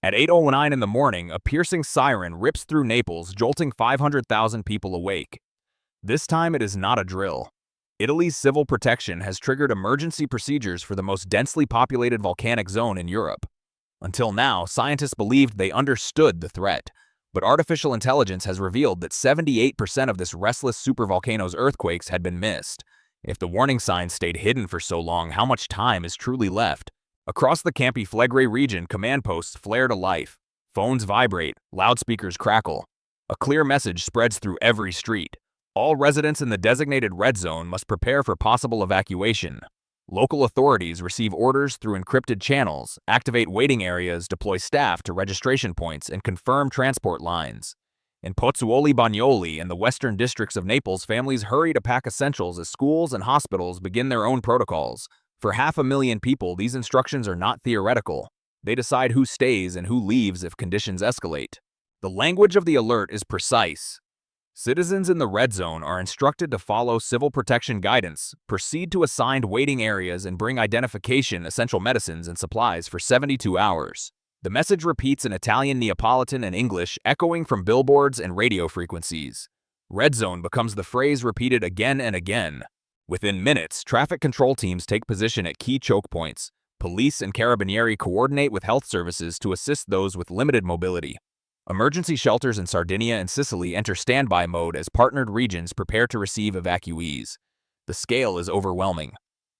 At 8:09 in the morning, a piercing siren rips through Naples, jolting 500,000 people awake. This time it is not a drill. Italy's civil protection has triggered emergency procedures for the most densely populated volcanic zone in Europe. Until now, scientists believed they understood the threat, but artificial intelligence has revealed that 78% of this restless supervolcano's earthquakes had been missed. If the warning signs stayed hidden for so long, how much time is truly left? Across the Campi Flegrei region, command posts flare to life. Phones vibrate, loudspeakers crackle. A clear message spreads through every street. All residents in the designated red zone must prepare for possible evacuation. Local authorities receive orders through encrypted channels, activate waiting areas, deploy staff to registration points, and confirm transport lines. In Pozzuoli Bagnoli and the western districts of Naples, families hurry to pack essentials as schools and hospitals begin their own protocols. For 500,000 people, these instructions are not theoretical. They decide who stays and who leaves if conditions escalate. The language of the alert is precise. Citizens in the red zone are instructed to follow civil protection guidance, proceed to assigned waiting areas, and bring identification, essential medicines, and supplies for 72 hours. The message repeats in Italian, Neapolitan, and English, echoing from billboards and radio frequencies. Red zone becomes the phrase repeated again and again. Within minutes, traffic control teams take position at key choke points. Police and carabinieri coordinate with health services to assist those with limited mobility. Emergency shelters in Sardinia and Sicily enter standby mode as partnered regions prepare to receive evacuees. The scale is overwhelming.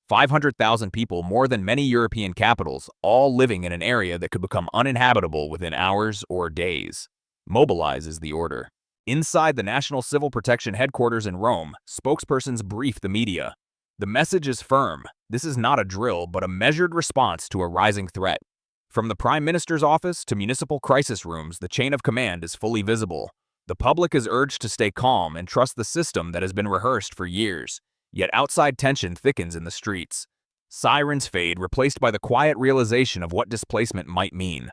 500,000 people, more than many European capitals, all living in an area that could become uninhabitable within hours or days. Mobilize is the order. Inside the National Civil Protection Headquarters in Rome, spokespersons brief the media. The message is firm. This is not a drill, but a measured response to a rising threat. From the Prime Minister's office to municipal crisis rooms, the chain of command is fully visible. The public is urged to stay calm and trust the system that has been rehearsed for years. Yet outside tension thickens in the streets. Sirens fade, replaced by the quiet realization of what displacement might mean.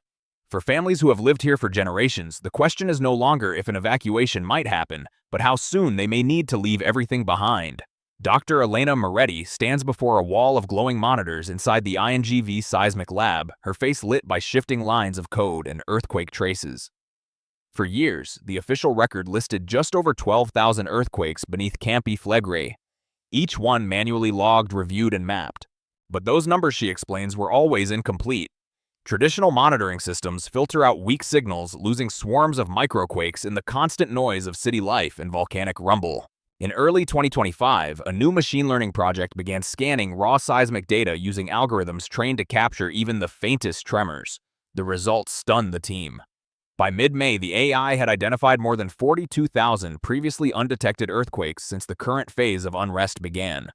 For families who have lived here for generations, the question is no longer if an evacuation might happen, but how soon they may need to leave everything behind. Dr. Elena Moretti stands before a wall of glowing monitors inside the INGV seismic lab, her face lit by shifting lines of code and earthquake traces. For years, the official record listed just over 12,000 earthquakes beneath Campi Flegrei, each one manually logged, reviewed, and mapped. But those numbers, she explains, were always incomplete. Traditional monitoring systems filter out weak signals, losing swarms of microquakes in the constant noise of city life and volcanic rumble. In early 2025, a new machine learning project began scanning raw seismic data using algorithms trained to capture even the faintest tremors. The results stunned the team. By mid-May, the AI had identified more than 42,000 previously undetected earthquakes since the current phase of unrest began.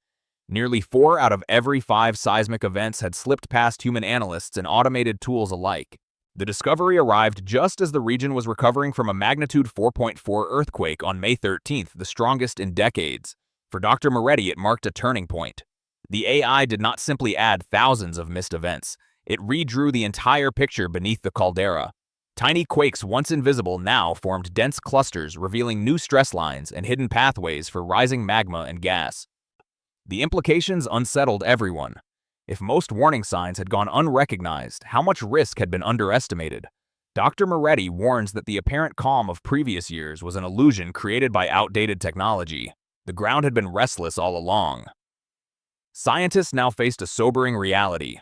Nearly 4 out of every 5 seismic events had slipped past human analysts and automated tools alike. The discovery arrived just as the region was recovering from a magnitude 4.4 earthquake on May 13th, the strongest in decades. For Dr. Moretti, it marked a turning point. The AI did not simply add thousands of missed events. It redrew the entire picture beneath the caldera. Tiny quakes once invisible now formed dense clusters, revealing new stress lines and hidden pathways for rising magma and gas. The implications unsettled everyone. If most warning signs had gone unrecognized, how much risk had been underestimated? Dr. Moretti warns that the apparent calm of previous years was an illusion created by outdated technology. The ground had been restless all along. Scientists now faced a sobering reality.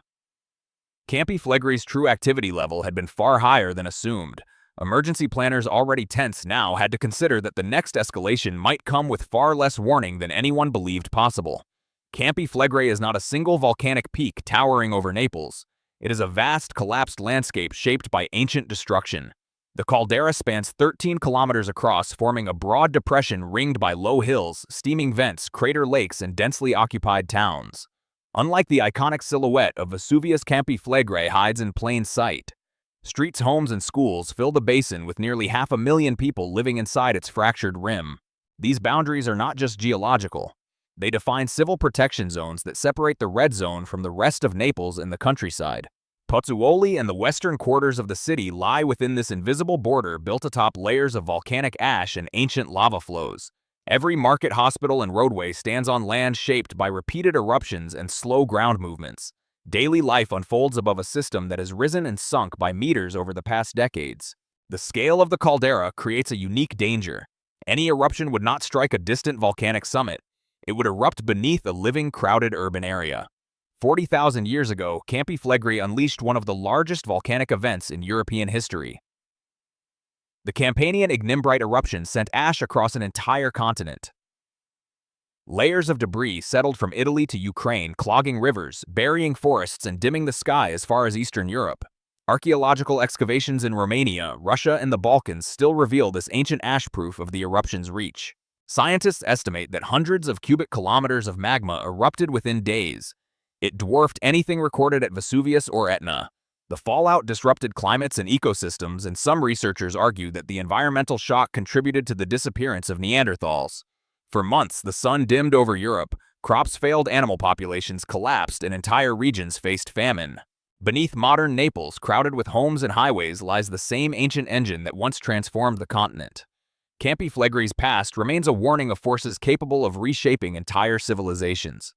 Campi Flegrei's true activity level had been far higher than assumed. Emergency planners already tense now had to consider that the next escalation might come with far less warning than anyone believed possible. Campi Flegrei is not a single volcanic peak towering over Naples. It is a vast, collapsed landscape shaped by ancient destruction. The caldera spans 13 kilometers across, forming a broad depression ringed by low hills, steaming vents, crater lakes, and densely occupied towns. Unlike the iconic silhouette of Vesuvius, Campi Flegrei hides in plain sight. Streets, homes, and schools fill the basin with nearly 500,000 people living inside its fractured rim. These boundaries are not just geological. They define civil protection zones that separate the red zone from the rest of Naples and the countryside. Pozzuoli and the western quarters of the city lie within this invisible border built atop layers of volcanic ash and ancient lava flows. Every market, hospital, and roadway stands on land shaped by repeated eruptions and slow ground movements. Daily life unfolds above a system that has risen and sunk by meters over the past decades. The scale of the caldera creates a unique danger. Any eruption would not strike a distant volcanic summit. It would erupt beneath a living, crowded urban area. 40,000 years ago, Campi Flegrei unleashed one of the largest volcanic events in European history. The Campanian ignimbrite eruption sent ash across an entire continent. Layers of debris settled from Italy to Ukraine, clogging rivers, burying forests, and dimming the sky as far as Eastern Europe. Archaeological excavations in Romania, Russia, and the Balkans still reveal this ancient ash proof of the eruption's reach. Scientists estimate that hundreds of cubic kilometers of magma erupted within days. It dwarfed anything recorded at Vesuvius or Etna. The fallout disrupted climates and ecosystems, and some researchers argue that the environmental shock contributed to the disappearance of Neanderthals. For months, the sun dimmed over Europe, crops failed, animal populations collapsed, and entire regions faced famine. Beneath modern Naples, crowded with homes and highways, lies the same ancient engine that once transformed the continent. Campi Flegrei's past remains a warning of forces capable of reshaping entire civilizations.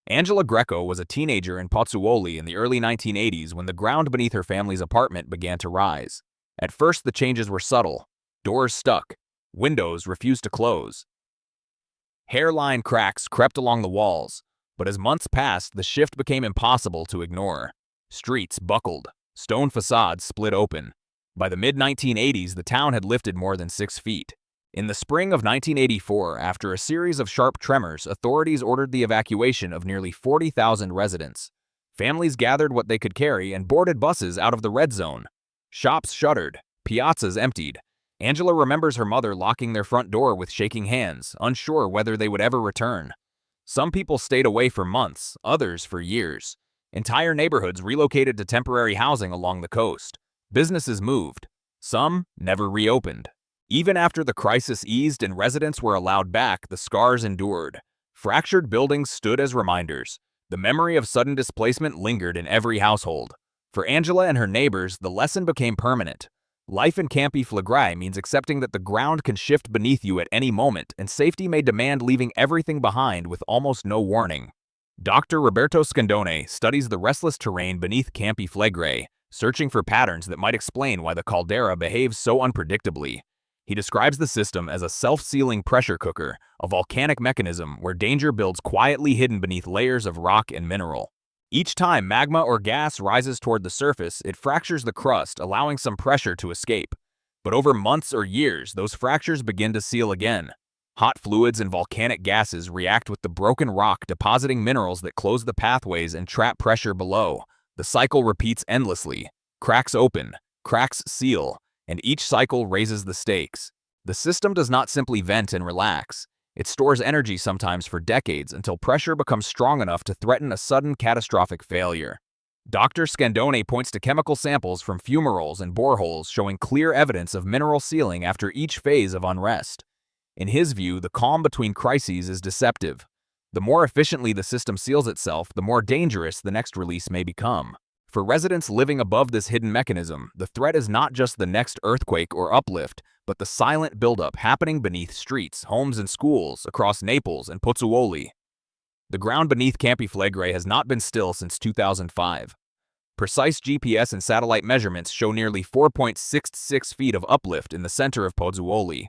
Angela Greco was a teenager in Pozzuoli in the early 1980s when the ground beneath her family's apartment began to rise. At first, the changes were subtle. Doors stuck. Windows refused to close. Hairline cracks crept along the walls. But as months passed, the shift became impossible to ignore. Streets buckled. Stone facades split open. By the mid-1980s, the town had lifted more than 6 feet. In the spring of 1984, after a series of sharp tremors, authorities ordered the evacuation of nearly 40,000 residents. Families gathered what they could carry and boarded buses out of the red zone. Shops shuttered. Piazzas emptied. Angela remembers her mother locking their front door with shaking hands, unsure whether they would ever return. Some people stayed away for months, others for years. Entire neighborhoods relocated to temporary housing along the coast. Businesses moved. Some never reopened. Even after the crisis eased and residents were allowed back, the scars endured. Fractured buildings stood as reminders. The memory of sudden displacement lingered in every household. For Angela and her neighbors, the lesson became permanent. Life in Campi Flegrei means accepting that the ground can shift beneath you at any moment, and safety may demand leaving everything behind with almost no warning. Dr. Roberto Scandone studies the restless terrain beneath Campi Flegrei, searching for patterns that might explain why the caldera behaves so unpredictably. He describes the system as a self-sealing pressure cooker, a volcanic mechanism where danger builds quietly hidden beneath layers of rock and mineral. Each time magma or gas rises toward the surface, it fractures the crust, allowing some pressure to escape. But over months or years, those fractures begin to seal again. Hot fluids and volcanic gases react with the broken rock, depositing minerals that close the pathways and trap pressure below. The cycle repeats endlessly. Cracks open, cracks seal, and each cycle raises the stakes. The system does not simply vent and relax. It stores energy sometimes for decades until pressure becomes strong enough to threaten a sudden catastrophic failure. Dr. Scandone points to chemical samples from fumaroles and boreholes showing clear evidence of mineral sealing after each phase of unrest. In his view, the calm between crises is deceptive. The more efficiently the system seals itself, the more dangerous the next release may become. For residents living above this hidden mechanism, the threat is not just the next earthquake or uplift, but the silent buildup happening beneath streets, homes, and schools across Naples and Pozzuoli. The ground beneath Campi Flegrei has not been still since 2005. Precise GPS and satellite measurements show nearly 4.66 feet of uplift in the center of Pozzuoli.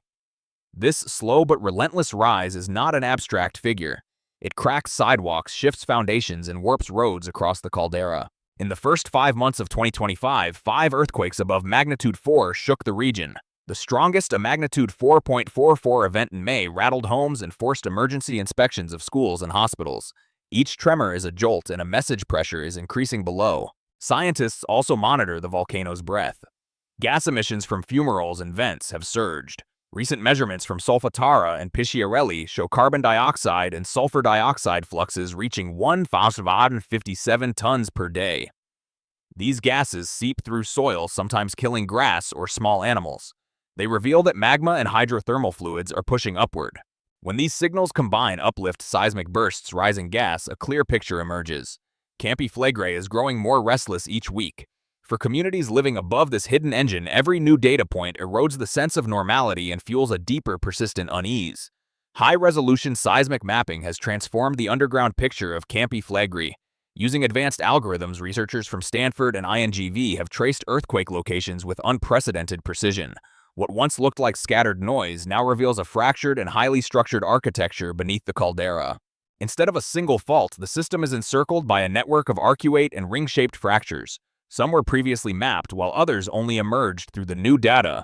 This slow but relentless rise is not an abstract figure. It cracks sidewalks, shifts foundations, and warps roads across the caldera. In the first 5 months of 2025, 5 earthquakes above magnitude 4 shook the region. The strongest, a magnitude 4.44 event in May, rattled homes and forced emergency inspections of schools and hospitals. Each tremor is a jolt, and a message pressure is increasing below. Scientists also monitor the volcano's breath. Gas emissions from fumaroles and vents have surged. Recent measurements from Solfatara and Pisciarelli show carbon dioxide and sulfur dioxide fluxes reaching 1,057 tons per day. These gases seep through soil, sometimes killing grass or small animals. They reveal that magma and hydrothermal fluids are pushing upward. When these signals combine, uplift, seismic bursts, rising gas, a clear picture emerges. Campi Flegrei is growing more restless each week. For communities living above this hidden engine, every new data point erodes the sense of normality and fuels a deeper, persistent unease. High-resolution seismic mapping has transformed the underground picture of Campi Flegrei. Using advanced algorithms, researchers from Stanford and INGV have traced earthquake locations with unprecedented precision. What once looked like scattered noise now reveals a fractured and highly structured architecture beneath the caldera. Instead of a single fault, the system is encircled by a network of arcuate and ring-shaped fractures. Some were previously mapped, while others only emerged through the new data.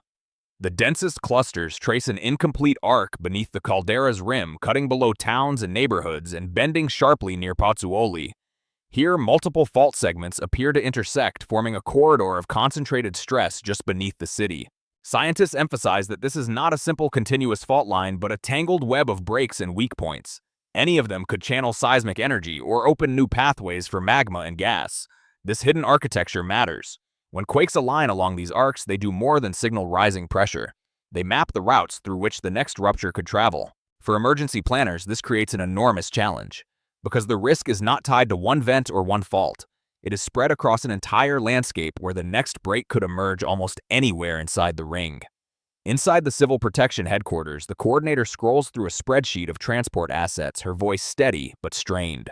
The densest clusters trace an incomplete arc beneath the caldera's rim, cutting below towns and neighborhoods and bending sharply near Pozzuoli. Here, multiple fault segments appear to intersect, forming a corridor of concentrated stress just beneath the city. Scientists emphasize that this is not a simple continuous fault line, but a tangled web of breaks and weak points. Any of them could channel seismic energy or open new pathways for magma and gas. This hidden architecture matters. When quakes align along these arcs, they do more than signal rising pressure. They map the routes through which the next rupture could travel. For emergency planners, this creates an enormous challenge, because the risk is not tied to one vent or one fault. It is spread across an entire landscape where the next break could emerge almost anywhere inside the ring. Inside the Civil Protection Headquarters, the coordinator scrolls through a spreadsheet of transport assets, her voice steady but strained.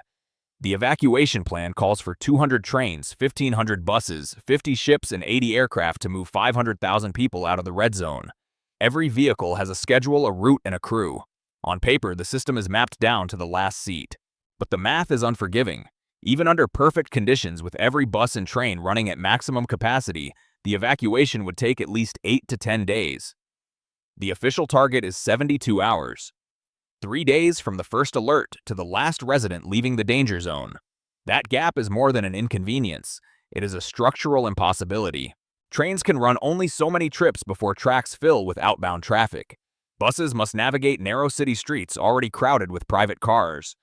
The evacuation plan calls for 200 trains, 1,500 buses, 50 ships, and 80 aircraft to move 500,000 people out of the red zone. Every vehicle has a schedule, a route, and a crew. On paper, the system is mapped down to the last seat. But the math is unforgiving. Even under perfect conditions, with every bus and train running at maximum capacity, the evacuation would take at least 8 to 10 days. The official target is 72 hours. 3 days from the first alert to the last resident leaving the danger zone. That gap is more than an inconvenience. It is a structural impossibility. Trains can run only so many trips before tracks fill with outbound traffic. Buses must navigate narrow city streets already crowded with private cars.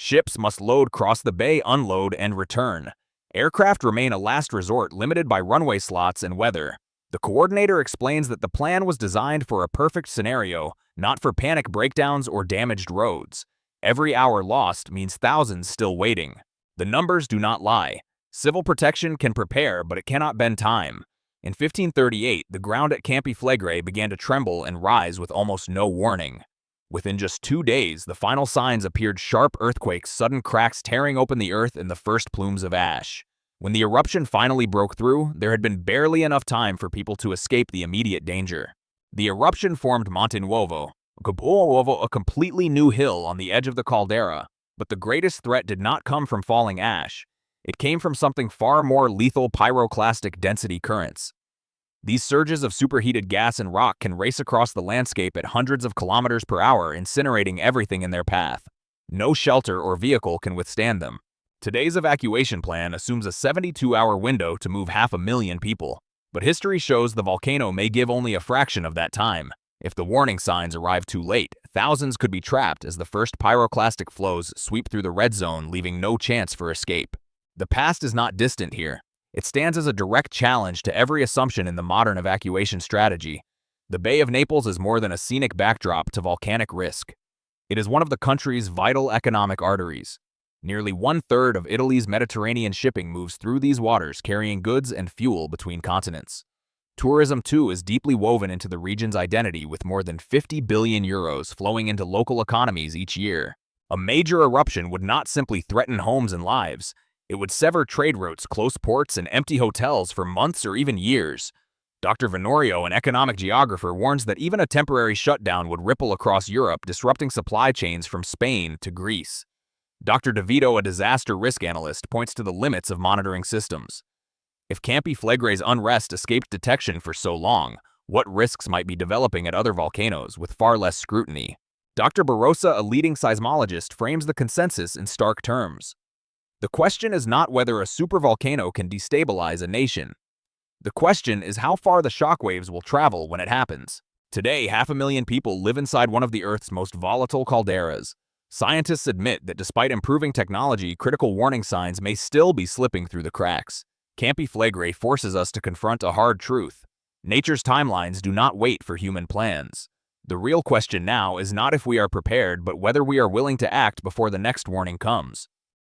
Ships must load, cross the bay, unload, and return. Aircraft remain a last resort, limited by runway slots and weather. The coordinator explains that the plan was designed for a perfect scenario, not for panic breakdowns or damaged roads. Every hour lost means thousands still waiting. The numbers do not lie. Civil protection can prepare, but it cannot bend time. In 1538, the ground at Campi Flegrei began to tremble and rise with almost no warning. Within just 2 days, the final signs appeared: sharp earthquakes, sudden cracks tearing open the earth, and the first plumes of ash. When the eruption finally broke through, there had been barely enough time for people to escape the immediate danger. The eruption formed Monte Nuovo, a completely new hill on the edge of the caldera, but the greatest threat did not come from falling ash. It came from something far more lethal: pyroclastic density currents. These surges of superheated gas and rock can race across the landscape at hundreds of kilometers per hour, incinerating everything in their path. No shelter or vehicle can withstand them. Today's evacuation plan assumes a 72-hour window to move 500,000 people, but history shows the volcano may give only a fraction of that time. If the warning signs arrive too late, thousands could be trapped as the first pyroclastic flows sweep through the red zone, leaving no chance for escape. The past is not distant here. It stands as a direct challenge to every assumption in the modern evacuation strategy. The Bay of Naples is more than a scenic backdrop to volcanic risk. It is one of the country's vital economic arteries. Nearly 1/3 of Italy's Mediterranean shipping moves through these waters, carrying goods and fuel between continents. Tourism, too, is deeply woven into the region's identity, with more than 50 billion euros flowing into local economies each year. A major eruption would not simply threaten homes and lives. It would sever trade routes, close ports, and empty hotels for months or even years. Dr. Venorio, an economic geographer, warns that even a temporary shutdown would ripple across Europe, disrupting supply chains from Spain to Greece. Dr. DeVito, a disaster risk analyst, points to the limits of monitoring systems. If Campi Flegrei's unrest escaped detection for so long, what risks might be developing at other volcanoes with far less scrutiny? Dr. Barossa, a leading seismologist, frames the consensus in stark terms. The question is not whether a supervolcano can destabilize a nation. The question is how far the shockwaves will travel when it happens. Today, 500,000 people live inside one of the Earth's most volatile calderas. Scientists admit that despite improving technology, critical warning signs may still be slipping through the cracks. Campi Flegrei forces us to confront a hard truth. Nature's timelines do not wait for human plans. The real question now is not if we are prepared, but whether we are willing to act before the next warning comes.